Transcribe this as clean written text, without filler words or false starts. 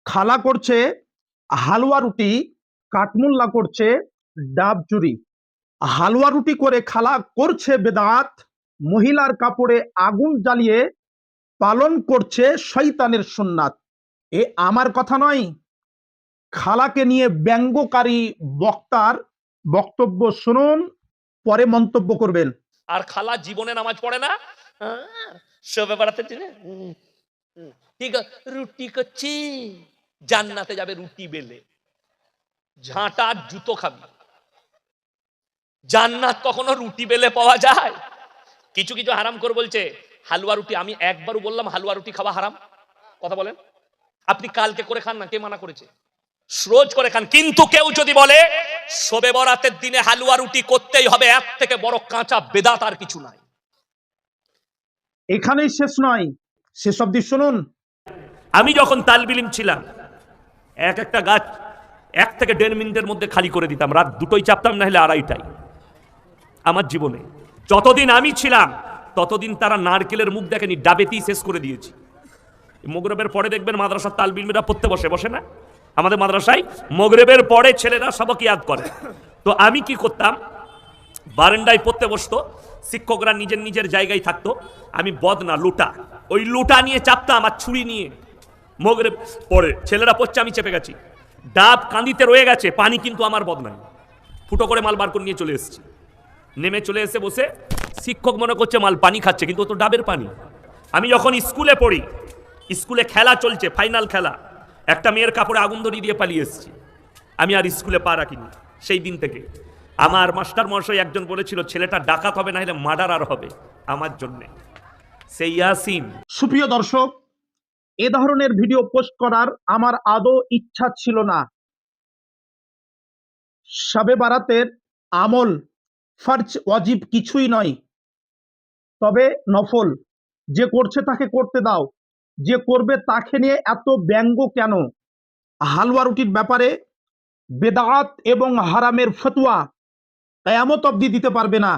খালা করছে হালুয়া রুটি, কাঠমোল্লা করছে ডাব চুরি। হালুয়া রুটি করে খালা করছে বেদাত, মহিলার কাপড়ে আগুন জ্বালিয়ে পালন করছে শয়তানের সুন্নাত। এ আমার কথা নয়, খালাকে নিয়ে ব্যঙ্গকারী বক্তার বক্তব্য শুনুন, পরে মন্তব্য করবেন। আর খালা জীবনে নামাজ পড়ে না, শোবে বেড়াতে ঠিক রুটি করছি, জান্নাতে যাবে রুটি বেলে, ঝাঁটার জুতো খাবি। জান্নাত কখনো রুটি বেলে পাওয়া যায়? কিছু কিছু হারাম করে বলছে হালুয়া রুটি। আমি একবারও বললাম হালুয়া রুটি খাওয়া হারাম? কথা বলেন। আপনি কালকে করে খান না, কে মানা করেছে? রোজ করে খান। কিন্তু কেউ যদি বলে শবে বরাতের দিনে হালুয়া রুটি করতেই হবে, এর থেকে বড় কাঁচা বেদাত আর কিছু নাই। এখানেই শেষ নয়, শেষ অব্দি শুনুন। আমি যখন তালবিলিম ছিলাম, এক একটা গাছ 1 থেকে 1.5 মিনিটের মধ্যে খালি করে দিতাম। রাত 2টোয় চাপতাম, না হলে 2:30টায়। আমার জীবনে যতদিন আমি ছিলাম ততদিন তারা নারকেলের মুখ দেখেনি, ডাবেতেই শেষ করে দিয়েছি। মগরিবের পরে দেখবেন মাদ্রাসার তালবিলমিরা পড়তে বসে না? আমাদের মাদ্রাসায় মগরিবের পরে ছেলেরা সবক ইয়াদ করে। তো আমি কি করতাম, বারান্দায় পড়তে বসতো, শিক্ষকরা নিজের নিজের জায়গায় থাকতো, আমি বদনা লুটা, ওই লুটা নিয়ে চাপতাম আর ছুরি নিয়ে। মগরিব পরে ছেলেরা পড়ছে, আমি চেপে গেছি, ডাব কাঁদিতে রয়ে গেছে, পানি কিন্তু আমার বদনায়, ফুটো করে মাল বার করে নিয়ে চলে এসেছি। নেমে চলে এসে বসে, শিক্ষক মনে করছে মাল পানি খাচ্ছে, কিন্তু ও তো ডাবের পানি। আমি যখন স্কুলে পড়ি, স্কুলে খেলা চলছে, ফাইনাল খেলা, একটা মেয়ের কাপড়ে আগুন ধরিয়ে দিয়ে পালিয়ে এসেছি। আমি আর স্কুলে পা রাখিনি। সেই দিন থেকে আমার মাস্টার মশাই একজন বলেছিল, ছেলেটা ডাকাত হবে না হলে মার্ডারার হবে, আমার জন্যে। সেই ইয়াসিন। সুপ্রিয় দর্শক, এ ধরনের ভিডিও পোস্ট করার আমার আদৌ ইচ্ছা ছিল না। শবে বারাতের আমল ফরজ ওয়াজিব কিছুই নয়, তবে নফল। যে করছে তাকে করতে দাও, যে করবে তাকে নিয়ে এত ব্যঙ্গ কেন? হালুয়া রুটির ব্যাপারে বেদাত এবং হারামের ফতোয়া কিয়ামত অবধি দিতে পারবে না।